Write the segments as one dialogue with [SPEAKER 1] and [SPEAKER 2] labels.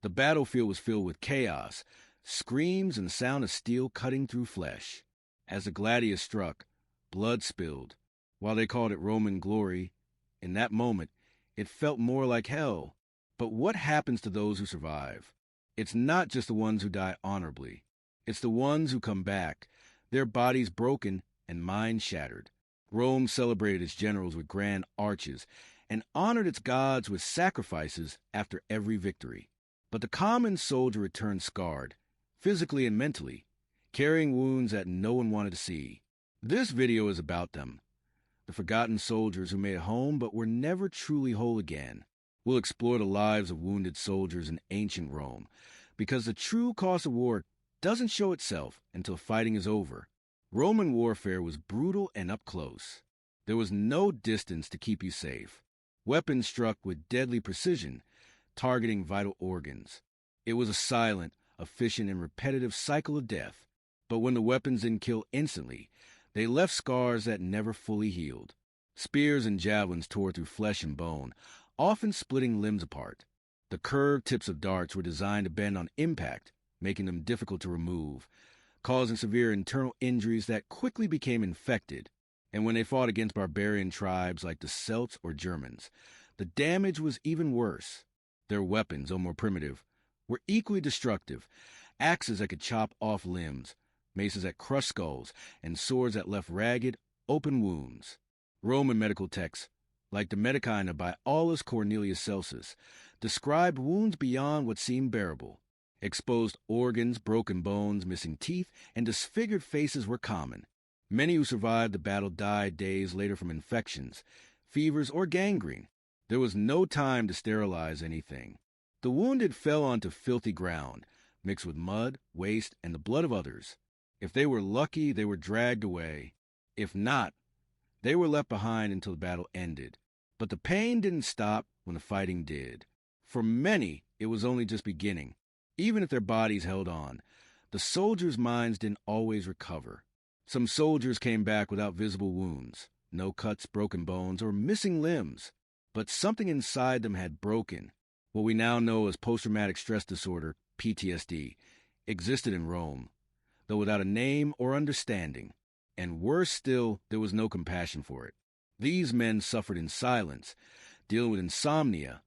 [SPEAKER 1] The battlefield was filled with chaos, screams and the sound of steel cutting through flesh. As the gladius struck, blood spilled. While they called it Roman glory, in that moment, it felt more like hell. But what happens to those who survive? It's not just the ones who die honorably. It's the ones who come back, their bodies broken and minds shattered. Rome celebrated its generals with grand arches and honored its gods with sacrifices after every victory. But the common soldier returned scarred, physically and mentally, carrying wounds that no one wanted to see. This video is about them, the forgotten soldiers who made it home but were never truly whole again. We'll explore the lives of wounded soldiers in ancient Rome, because the true cost of war doesn't show itself until fighting is over. Roman warfare was brutal and up close. There was no distance to keep you safe. Weapons struck with deadly precision, targeting vital organs. It was a silent, efficient, and repetitive cycle of death. But when the weapons didn't kill instantly, they left scars that never fully healed. Spears and javelins tore through flesh and bone, often splitting limbs apart. The curved tips of darts were designed to bend on impact, making them difficult to remove, causing severe internal injuries that quickly became infected. And when they fought against barbarian tribes like the Celts or Germans, the damage was even worse. Their weapons, though more primitive, were equally destructive. Axes that could chop off limbs, maces that crushed skulls, and swords that left ragged, open wounds. Roman medical texts, like the Medicina by Aulus Cornelius Celsus, described wounds beyond what seemed bearable. Exposed organs, broken bones, missing teeth, and disfigured faces were common. Many who survived the battle died days later from infections, fevers, or gangrene. There was no time to sterilize anything. The wounded fell onto filthy ground, mixed with mud, waste, and the blood of others. If they were lucky, they were dragged away. If not, they were left behind until the battle ended. But the pain didn't stop when the fighting did. For many, it was only just beginning. Even if their bodies held on, the soldiers' minds didn't always recover. Some soldiers came back without visible wounds, no cuts, broken bones, or missing limbs. But something inside them had broken. What we now know as post-traumatic stress disorder, PTSD, existed in Rome, though without a name or understanding. And worse still, there was no compassion for it. These men suffered in silence, dealing with insomnia,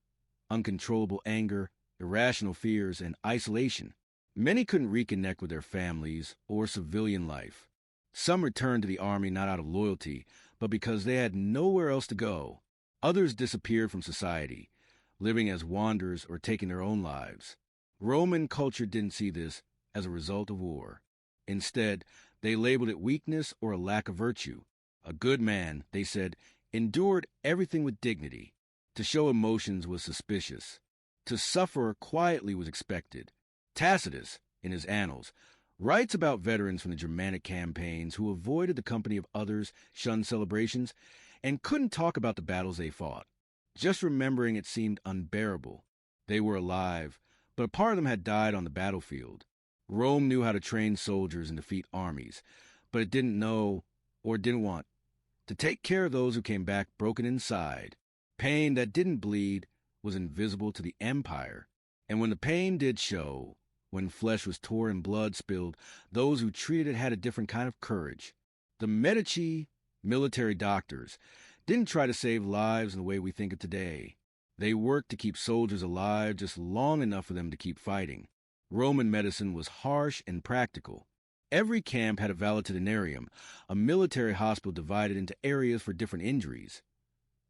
[SPEAKER 1] uncontrollable anger, irrational fears, and isolation. Many couldn't reconnect with their families or civilian life. Some returned to the army not out of loyalty, but because they had nowhere else to go. Others disappeared from society, living as wanderers or taking their own lives. Roman culture didn't see this as a result of war. Instead, they labeled it weakness or a lack of virtue. A good man, they said, endured everything with dignity. To show emotions was suspicious. To suffer quietly was expected. Tacitus, in his Annals, writes about veterans from the Germanic campaigns who avoided the company of others, shunned celebrations, and couldn't talk about the battles they fought. Just remembering it seemed unbearable. They were alive, but a part of them had died on the battlefield. Rome knew how to train soldiers and defeat armies, but it didn't know, or didn't want, to take care of those who came back broken inside. Pain that didn't bleed was invisible to the empire. And when the pain did show, when flesh was torn and blood spilled, those who treated it had a different kind of courage. The Medici, military doctors, didn't try to save lives in the way we think of today. They worked to keep soldiers alive just long enough for them to keep fighting. Roman medicine was harsh and practical. Every camp had a valetudinarium, a military hospital divided into areas for different injuries.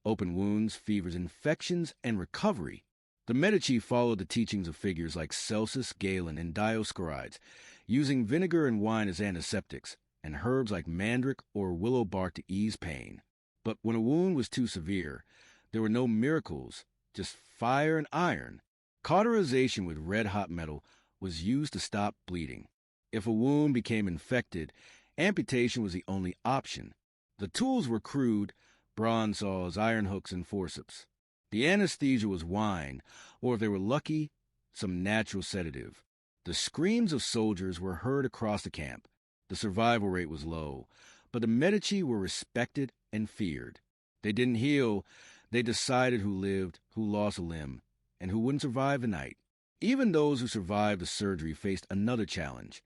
[SPEAKER 1] Open wounds, fevers, infections, and recovery. The Medici followed the teachings of figures like Celsus, Galen, and Dioscorides, using vinegar and wine as antiseptics, and herbs like mandrake or willow bark to ease pain. But when a wound was too severe, there were no miracles, just fire and iron. Cauterization with red-hot metal was used to stop bleeding. If a wound became infected, amputation was the only option. The tools were crude: bronze saws, iron hooks, and forceps. The anesthesia was wine, or if they were lucky, some natural sedative. The screams of soldiers were heard across the camp. The survival rate was low, but the Medici were respected and feared. They didn't heal, they decided who lived, who lost a limb, and who wouldn't survive the night. Even those who survived the surgery faced another challenge,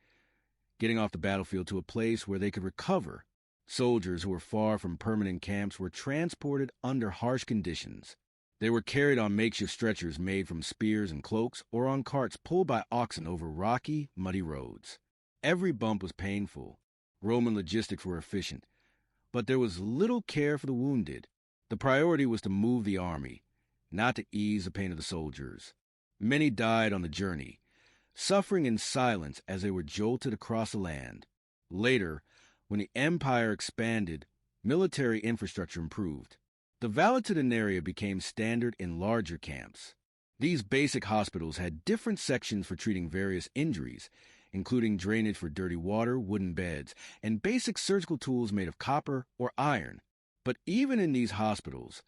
[SPEAKER 1] getting off the battlefield to a place where they could recover. Soldiers who were far from permanent camps were transported under harsh conditions. They were carried on makeshift stretchers made from spears and cloaks or on carts pulled by oxen over rocky, muddy roads. Every bump was painful. Roman logistics were efficient, but there was little care for the wounded. The priority was to move the army, not to ease the pain of the soldiers. Many died on the journey, suffering in silence as they were jolted across the land. Later, when the empire expanded, military infrastructure improved. The valetudinaria became standard in larger camps. These basic hospitals had different sections for treating various injuries, including drainage for dirty water, wooden beds, and basic surgical tools made of copper or iron. But even in these hospitals,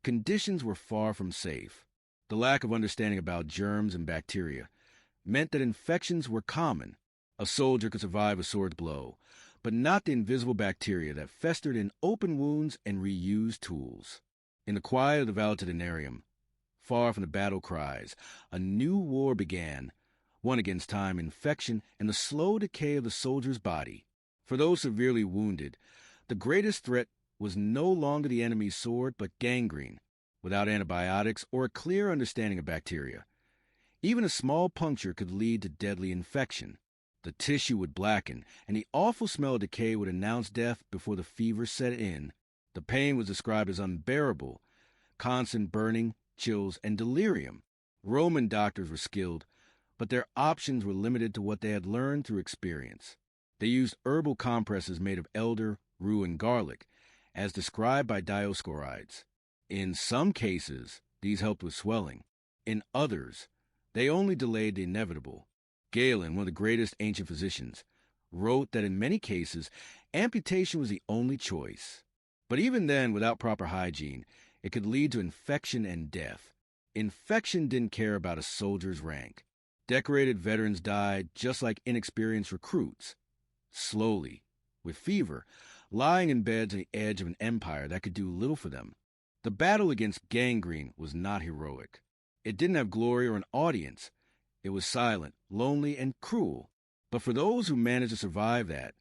[SPEAKER 1] conditions were far from safe. The lack of understanding about germs and bacteria meant that infections were common. A soldier could survive a sword blow, but not the invisible bacteria that festered in open wounds and reused tools. In the quiet of the valetudinarium, far from the battle cries, a new war began, one against time, infection, and the slow decay of the soldier's body. For those severely wounded, the greatest threat was no longer the enemy's sword, but gangrene, without antibiotics or a clear understanding of bacteria. Even a small puncture could lead to deadly infection. The tissue would blacken, and the awful smell of decay would announce death before the fever set in. The pain was described as unbearable, constant burning, chills, and delirium. Roman doctors were skilled, but their options were limited to what they had learned through experience. They used herbal compresses made of elder, rue, and garlic, as described by Dioscorides. In some cases, these helped with swelling. In others, they only delayed the inevitable. Galen, one of the greatest ancient physicians, wrote that in many cases, amputation was the only choice. But even then, without proper hygiene, it could lead to infection and death. Infection didn't care about a soldier's rank. Decorated veterans died just like inexperienced recruits, slowly, with fever, lying in beds on the edge of an empire that could do little for them. The battle against gangrene was not heroic. It didn't have glory or an audience. It was silent, lonely, and cruel. But for those who managed to survive that,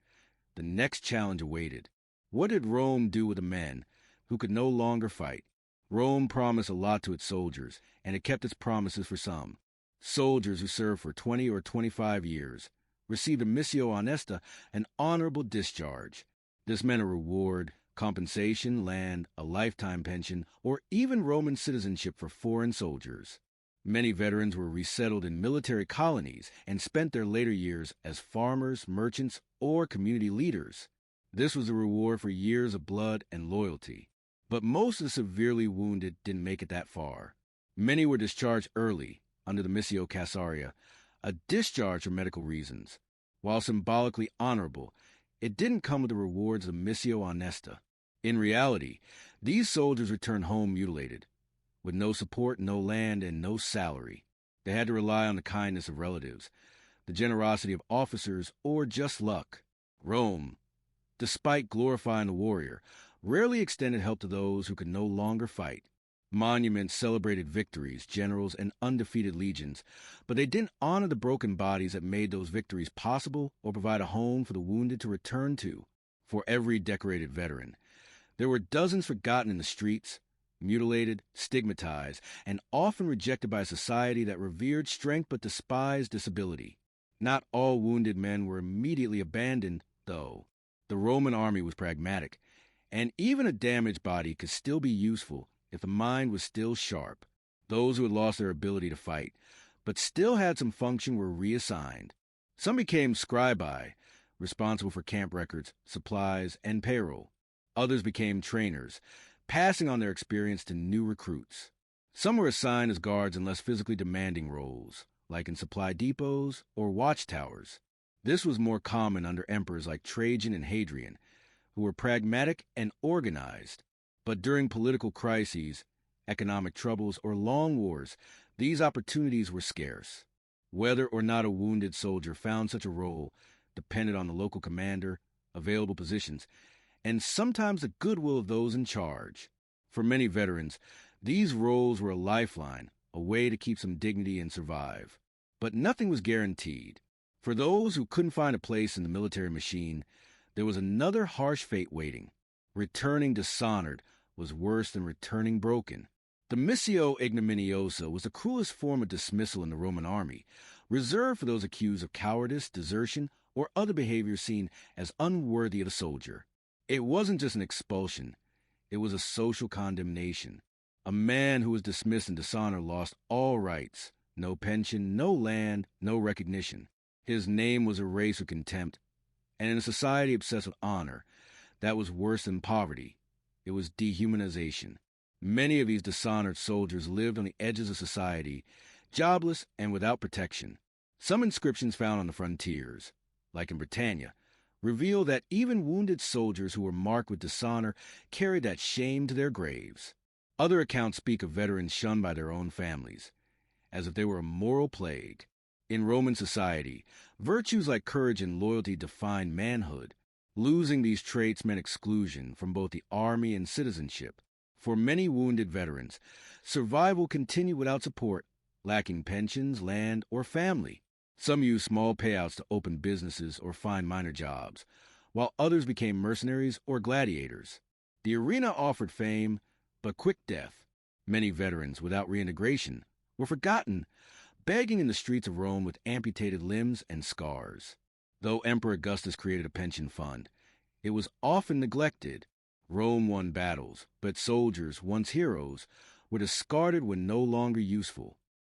[SPEAKER 1] the next challenge awaited. What did Rome do with the men who could no longer fight? Rome promised a lot to its soldiers, and it kept its promises for some. Soldiers who served for 20 or 25 years received a missio honesta, an honorable discharge. This meant a reward, compensation, land, a lifetime pension, or even Roman citizenship for foreign soldiers. Many veterans were resettled in military colonies and spent their later years as farmers, merchants, or community leaders. This was a reward for years of blood and loyalty. But most of the severely wounded didn't make it that far. Many were discharged early, under the missio caesaria, a discharge for medical reasons. While symbolically honorable, it didn't come with the rewards of missio honesta. In reality, these soldiers returned home mutilated, with no support, no land, and no salary. They had to rely on the kindness of relatives, the generosity of officers, or just luck. Rome, despite glorifying the warrior, rarely extended help to those who could no longer fight. Monuments celebrated victories, generals, and undefeated legions, but they didn't honor the broken bodies that made those victories possible or provide a home for the wounded to return to. For every decorated veteran, there were dozens forgotten in the streets, mutilated, stigmatized, and often rejected by a society that revered strength but despised disability. Not all wounded men were immediately abandoned, though. The Roman army was pragmatic, and even a damaged body could still be useful if the mind was still sharp. Those who had lost their ability to fight, but still had some function, were reassigned. Some became scribae, responsible for camp records, supplies, and payroll. Others became trainers, passing on their experience to new recruits. Some were assigned as guards in less physically demanding roles, like in supply depots or watchtowers. This was more common under emperors like Trajan and Hadrian, who were pragmatic and organized. But during political crises, economic troubles, or long wars, these opportunities were scarce. Whether or not a wounded soldier found such a role depended on the local commander, available positions, and sometimes the goodwill of those in charge. For many veterans, these roles were a lifeline, a way to keep some dignity and survive. But nothing was guaranteed. For those who couldn't find a place in the military machine, there was another harsh fate waiting. Returning dishonored was worse than returning broken. The missio ignominiosa was the cruelest form of dismissal in the Roman army, reserved for those accused of cowardice, desertion, or other behavior seen as unworthy of a soldier. It wasn't just an expulsion. It was a social condemnation. A man who was dismissed in dishonor lost all rights. No pension, no land, no recognition. His name was erased with contempt. And in a society obsessed with honor, that was worse than poverty. It was dehumanization. Many of these dishonored soldiers lived on the edges of society, jobless and without protection. Some inscriptions found on the frontiers, like in Britannia, reveal that even wounded soldiers who were marked with dishonor carried that shame to their graves. Other accounts speak of veterans shunned by their own families, as if they were a moral plague. In Roman society, virtues like courage and loyalty defined manhood. Losing these traits meant exclusion from both the army and citizenship. For many wounded veterans, survival continued without support, lacking pensions, land, or family. Some used small payouts to open businesses or find minor jobs, while others became mercenaries or gladiators. The arena offered fame, but quick death. Many veterans, without reintegration, were forgotten, begging in the streets of Rome with amputated limbs and scars. Though Emperor Augustus created a pension fund, it was often neglected. Rome won battles, but soldiers, once heroes, were discarded when no longer useful.